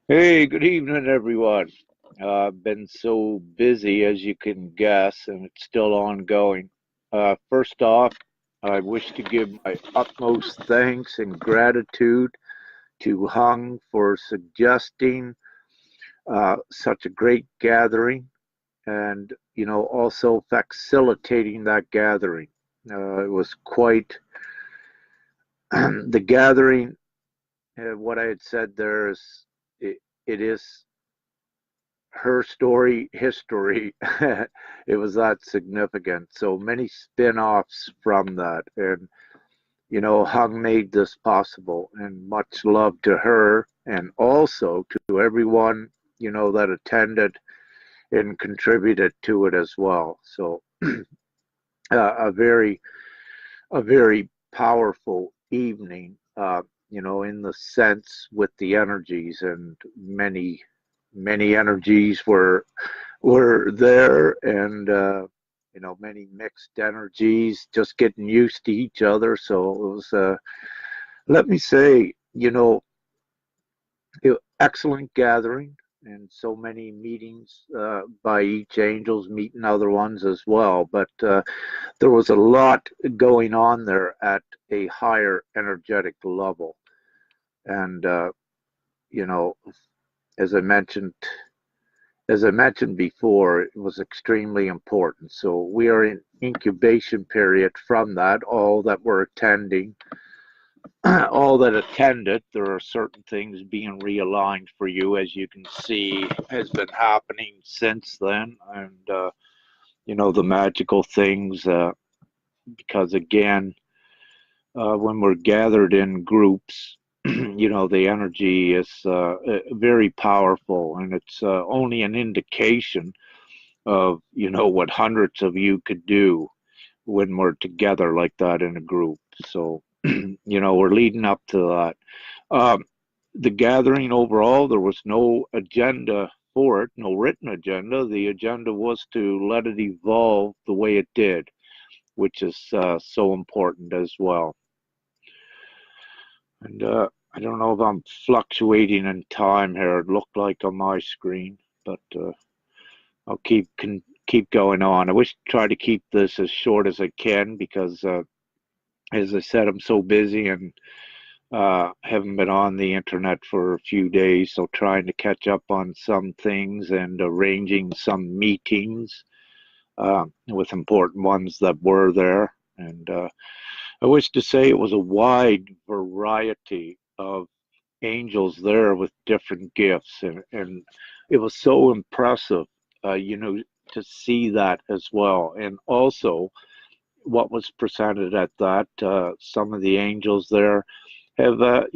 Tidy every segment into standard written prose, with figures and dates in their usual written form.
Hey, good evening, everyone. I've been so busy, as you can guess, and it's still ongoing. First off, I wish to give my utmost thanks and gratitude to Hung for suggesting such a great gathering and, also facilitating that gathering. It was quite the gathering. What I had said there is, it is her story history. It was that significant, so many spin-offs from that, and Hung made this possible, and much love to her and also to everyone that attended and contributed to it as well. So a very powerful evening, in the sense with the energies, and many energies were there, and many mixed energies, just getting used to each other. So it was, let me say, excellent gathering, and so many meetings by each angels meeting other ones as well. But there was a lot going on there at a higher energetic level, and you know, as I mentioned before, it was extremely important. So we are in incubation period from that. All that were attending, all that attended, there are certain things being realigned for you, as you can see, has been happening since then, and the magical things. Because again, when we're gathered in groups, the energy is very powerful, and it's only an indication of what hundreds of you could do when we're together like that in a group. So we're leading up to that. The gathering overall, there was no agenda for it, no written agenda. The agenda was to let it evolve the way it did, which is so important as well. And I don't know if I'm fluctuating in time here. It looked like on my screen, but I'll keep going on. I wish to try to keep this as short as I can because, as I said, I'm so busy and haven't been on the internet for a few days, so trying to catch up on some things and arranging some meetings with important ones that were there. And I wish to say it was a wide variety of angels there with different gifts, and it was so impressive, to see that as well. And also, what was presented at that, some of the angels there have,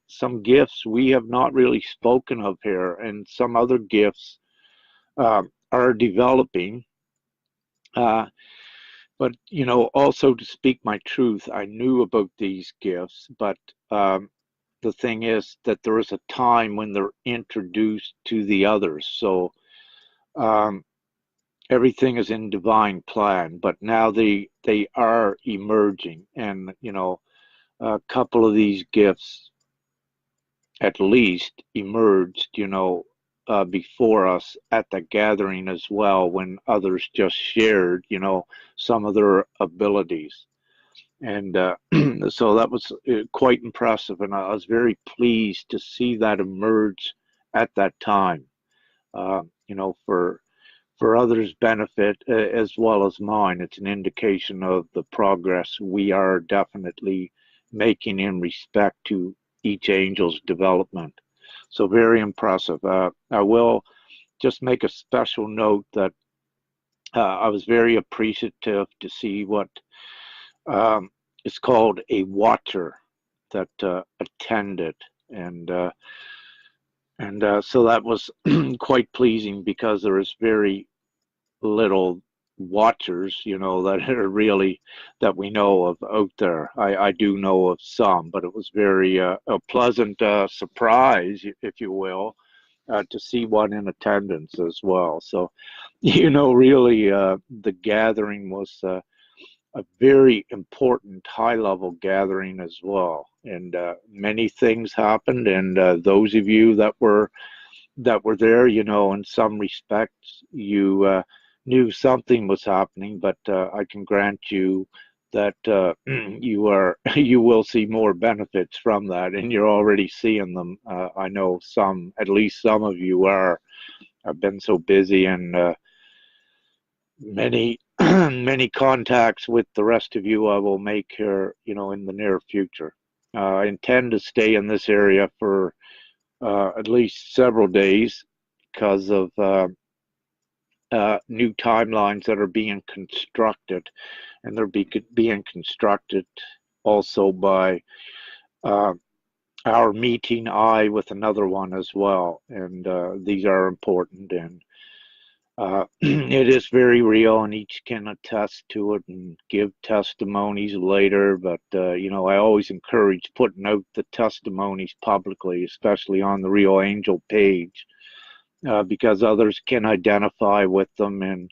some gifts we have not really spoken of here, and some other gifts are developing. Uh, but also to speak my truth, I knew about these gifts, but the thing is that there is a time when they're introduced to the others. So um, everything is in divine plan, but now they are emerging, and a couple of these gifts at least emerged, before us at the gathering as well, when others just shared, some of their abilities. And so that was quite impressive, and I was very pleased to see that emerge at that time, for others' benefit as well as mine. It's an indication of the progress we are definitely making in respect to each angel's development. So very impressive. I will just make a special note that I was very appreciative to see what um, is called a watcher that attended, and so that was quite pleasing because there is very little watchers, that are really that we know of out there. I do know of some, but it was very a pleasant surprise, if you will, to see one in attendance as well. So, really, the gathering was a very important high-level gathering as well. And many things happened, and those of you that were there, you know, in some respects, you knew something was happening, but I can grant you that you will see more benefits from that, and you're already seeing them. I know at least some of you are. I've been so busy, and many many contacts with the rest of you I will make here, you know, in the near future. I intend to stay in this area for at least several days because of new timelines that are being constructed, and they're being constructed also by our meeting eye with another one as well, and these are important, and it is very real, and each can attest to it and give testimonies later. But you know, I always encourage putting out the testimonies publicly, especially on the Real Angel page, because others can identify with them and,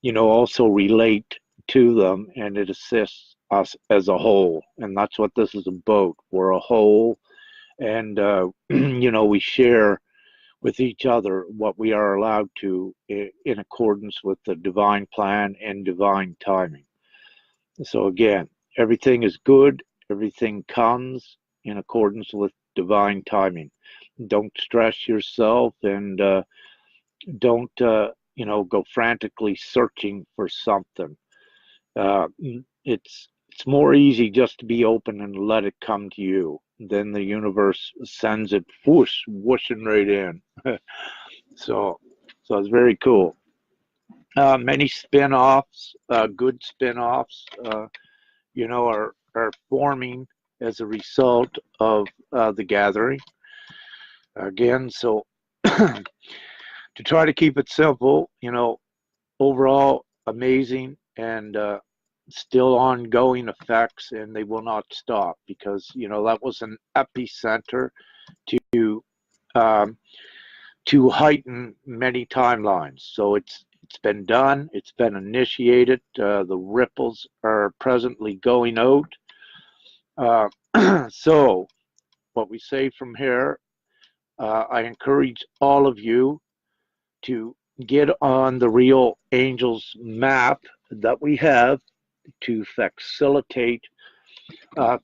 you know, also relate to them, and it assists us as a whole. And that's what this is about. We're a whole, and you know, we share with each other what we are allowed to in accordance with the divine plan and divine timing. So again, everything is good, everything comes in accordance with divine timing. Don't stress yourself, and don't you know, go frantically searching for something. It's more easy just to be open and let it come to you. Then the universe sends it whooshing right in. So it's very cool. Many spin-offs, good spin-offs, you know, are forming as a result of the gathering. Again, so to try to keep it simple, you know, overall amazing, and still ongoing effects, and they will not stop, because, you know, that was an epicenter to heighten many timelines. So it's been done, it's been initiated, the ripples are presently going out. So what we say from here, I encourage all of you to get on the Real Angels map that we have to facilitate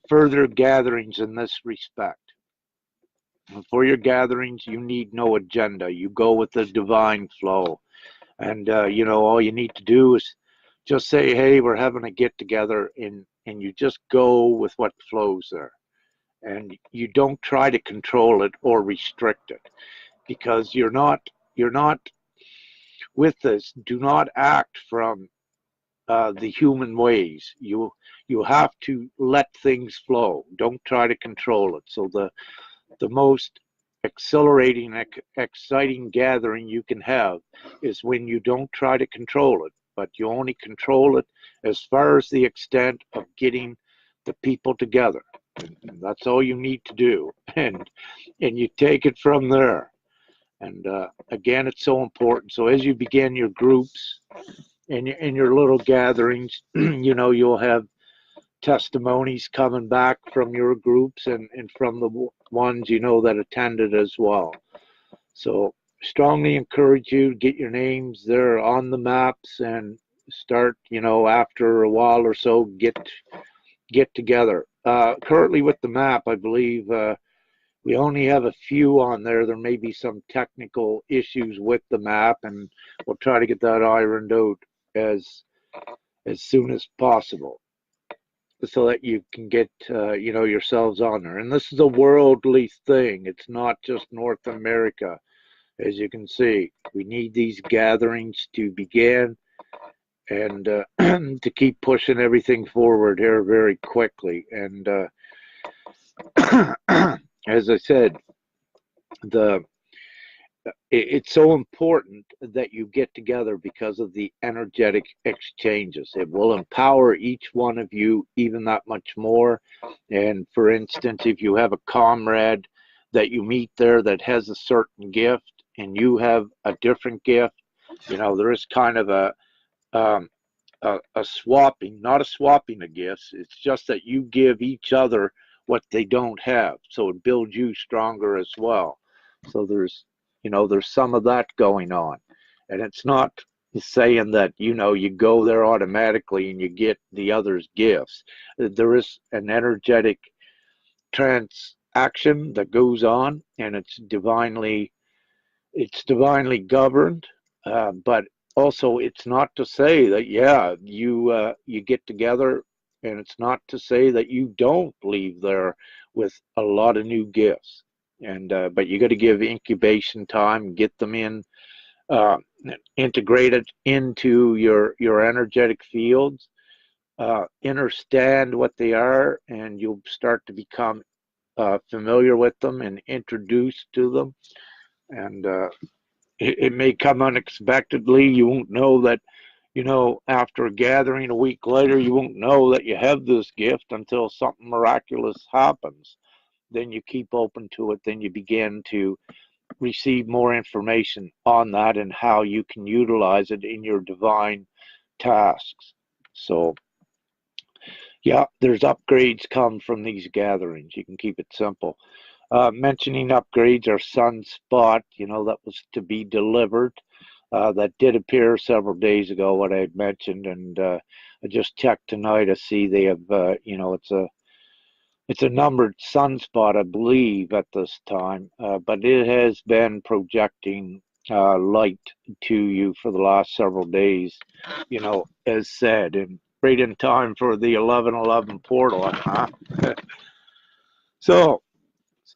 further gatherings in this respect. For your gatherings, you need no agenda. You go with the divine flow. And, you know, all you need to do is just say, hey, we're having a get together, and you just go with what flows there. And you don't try to control it or restrict it, because you're not with this. Do not act from the human ways. You have to let things flow. Don't try to control it. So the most exhilarating, exciting gathering you can have is when you don't try to control it, but you only control it as far as the extent of getting the people together. And that's all you need to do, and you take it from there. And again, it's so important. So as you begin your groups and in your little gatherings, you know, you'll have testimonies coming back from your groups, and from the ones, you know, that attended as well. So strongly encourage you to get your names there on the maps, and start, you know, after a while or so, get together. Currently with the map, I believe we only have a few on there. There may be some technical issues with the map, and we'll try to get that ironed out as soon as possible, so that you can get you know, yourselves on there. And this is a worldly thing. It's not just North America. As you can see, we need these gatherings to begin, and to keep pushing everything forward here very quickly. And as I said, it's so important that you get together because of the energetic exchanges. It will empower each one of you even that much more. And for instance, if you have a comrade that you meet there that has a certain gift, and you have a different gift, you know, there is kind of a a swapping, not a swapping of gifts. It's just that you give each other what they don't have, so it builds you stronger as well. So there's some of that going on, and it's not saying that you go there automatically and you get the other's gifts. There is an energetic transaction that goes on, and it's divinely governed, but also it's not to say that you get together, and it's not to say that you don't leave there with a lot of new gifts, and but you got to give incubation time, get them uh, integrated into your energetic fields, understand what they are, and you'll start to become familiar with them and introduced to them, and it may come unexpectedly. You won't know that, after a gathering a week later, you won't know that you have this gift until something miraculous happens. Then you keep open to it. Then you begin to receive more information on that and how you can utilize it in your divine tasks. So, yeah, there's upgrades come from these gatherings. You can keep it simple. Mentioning upgrades, our sunspot, that was to be delivered. That did appear several days ago, what I had mentioned, and I just checked tonight to see they have, it's a numbered sunspot, I believe, at this time, but it has been projecting light to you for the last several days, as said, and right in time for the 11:11 portal. Huh? So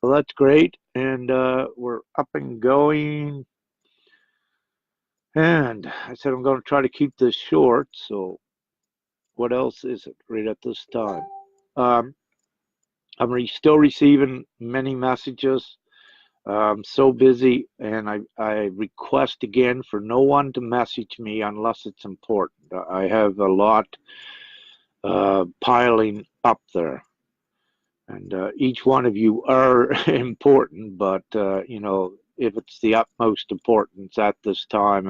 that's great, and we're up and going. And I said I'm going to try to keep this short. So what else is it right at this time? Um, I'm still receiving many messages. I'm so busy, and I request again for no one to message me unless it's important. I have a lot piling up there. And each one of you are important, but if it's the utmost importance at this time,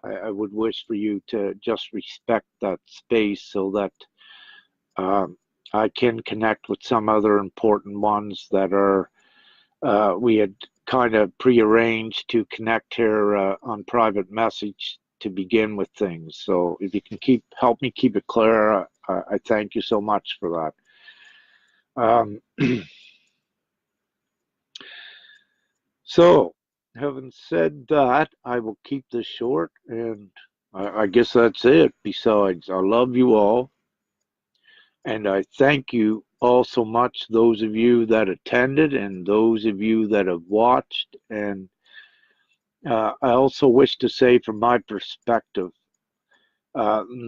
I would wish for you to just respect that space so that I can connect with some other important ones that are we had kind of prearranged to connect here on private message to begin with things. So if you can help me keep it clear, I thank you so much for that. So, having said that, I will keep this short, and I guess that's it. Besides, I love you all, and I thank you all so much, those of you that attended and those of you that have watched. And I also wish to say, from my perspective,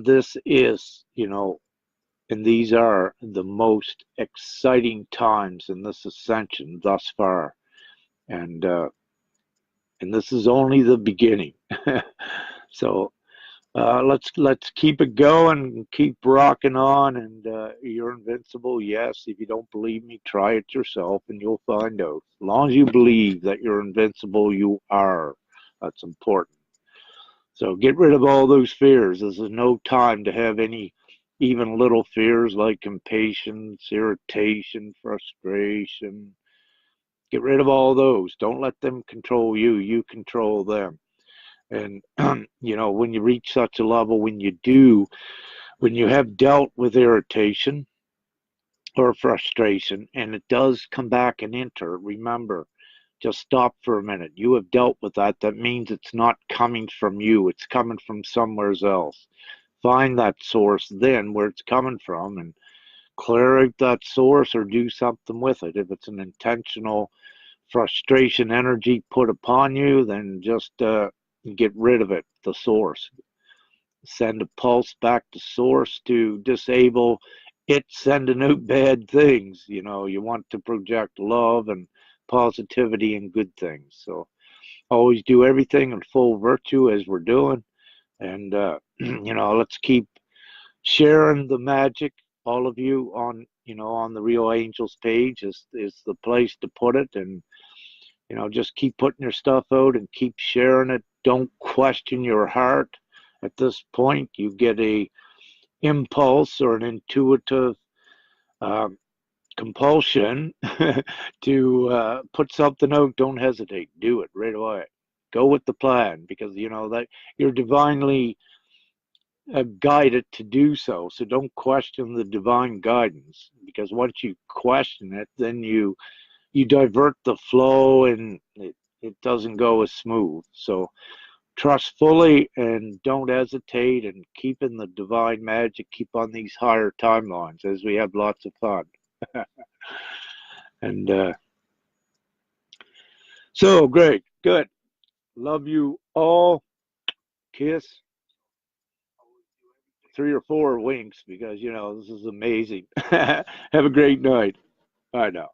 this is, and these are the most exciting times in this ascension thus far. And this is only the beginning. So let's keep it going, keep rocking on, and you're invincible. Yes, if you don't believe me, try it yourself, and you'll find out. As long as you believe that you're invincible, you are. That's important. So get rid of all those fears. This is no time to have any even little fears like impatience, irritation, frustration. Get rid of all those. Don't let them control you. You control them. And, when you reach such a level, when you have dealt with irritation or frustration, and it does come back and enter, remember, just stop for a minute. You have dealt with that. That means it's not coming from you. It's coming from somewhere else. Find that source then where it's coming from and clear out that source or do something with it. If it's an intentional frustration energy put upon you, then just get rid of it, the source. Send a pulse back to source to disable it sending out bad things. You want to project love and positivity and good things. So always do everything in full virtue as we're doing. And, let's keep sharing the magic. All of you on the Real Angels page is the place to put it. And, just keep putting your stuff out and keep sharing it. Don't question your heart. At this point, you get a impulse or an intuitive compulsion to put something out, don't hesitate. Do it right away. Go with the plan, because you know that you're divinely guided to do so. So don't question the divine guidance, because once you question it, then you divert the flow, and it doesn't go as smooth. So trust fully and don't hesitate, and keep in the divine magic. Keep on these higher timelines as we have lots of fun. And so great, good. Love you all. Kiss. 3 or 4 winks, because you know this is amazing. Have a great night. Bye now.